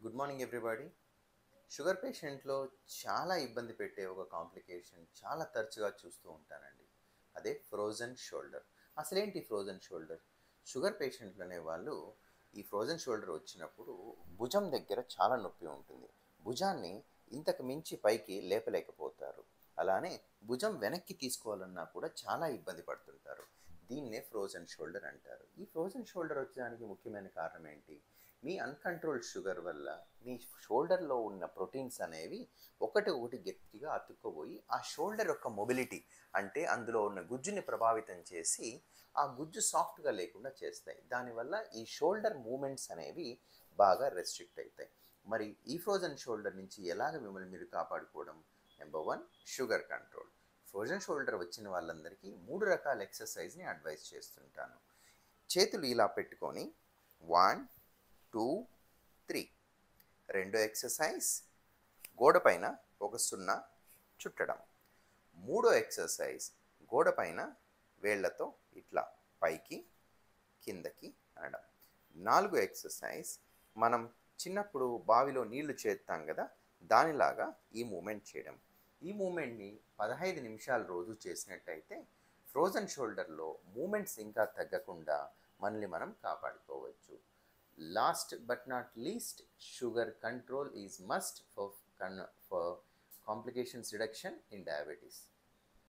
Good morning everybody. Sugar పేషెంట్లో చాలా ఇబ్బంది పెట్టే ఒక కాంప్లికేషన్ చాలా తరచుగా చూస్తూ ఉంటానండి. అదే ఫ్రోజన్ షోల్డర్. అసలేంటి ఫ్రోజన్ షోల్డర్? షుగర్ పేషెంట్లు అనేవాళ్ళు ఈ ఫ్రోజన్ షోల్డర్ వచ్చినప్పుడు భుజం దగ్గర చాలా నొప్పి ఉంటుంది. భుజాన్ని ఇంతకు మించి పైకి లేపలేకపోతారు. అలానే భుజం వెనక్కి తీసుకోవాలన్నా కూడా చాలా ఇబ్బంది పడుతుంటారు. దీన్నే ఫ్రోజన్ షోల్డర్ అంటారు. ఈ ఫ్రోజన్ షోల్డర్ వచ్చడానికి ముఖ్యమైన కారణం ఏంటి? మీ అన్‌కంట్రోల్డ్ షుగర్ వల్ల మీ షోల్డర్‌లో ఉన్న ప్రోటీన్స్ అనేవి ఒకటి ఒకటి గట్టిగా అతుక్కుపోయి, ఆ షోల్డర్ యొక్క మొబిలిటీ అంటే అందులో ఉన్న గుజ్జుని ప్రభావితం చేసి, ఆ గుజ్జు సాఫ్ట్‌గా లేకుండా చేస్తాయి. దానివల్ల ఈ షోల్డర్ మూవ్‌మెంట్స్ అనేవి బాగా రెస్ట్రిక్ట్ అయితాయి. మరి ఈ ఫ్రోజన్ షోల్డర్ నుంచి ఎలాగ మిమ్మల్ని మీరు కాపాడుకోవడం? Number 1 sugar control. Frozen shoulder వచ్చిన వాళ్ళందరికీ 3 రకాల ఎక్సర్‌సైజ్‌ని అడ్వైస్ చేస్తుంటాను. చేతులు ఇలా పెట్టుకొని 1, 2, 3. రెండో ఎక్సర్సైజ్ గోడ పైన ఒక సున్నా చుట్టడం. మూడో ఎక్సర్సైజ్ గోడ పైన వేళ్లతో ఇట్లా పైకి కిందకి అనడం. నాలుగో ఎక్సర్సైజ్ మనం చిన్నప్పుడు బావిలో నీళ్లు చేస్తాం కదా, దానిలాగా ఈ మూమెంట్ చేయడం. ఈ మూమెంట్ని 15 నిమిషాలు రోజు చేసినట్టయితే ఫ్రోజన్ షోల్డర్లో మూమెంట్స్ ఇంకా తగ్గకుండా మనల్ని మనం కాపాడుకోవచ్చు. Last but not least, sugar control is must for complications reduction in diabetes.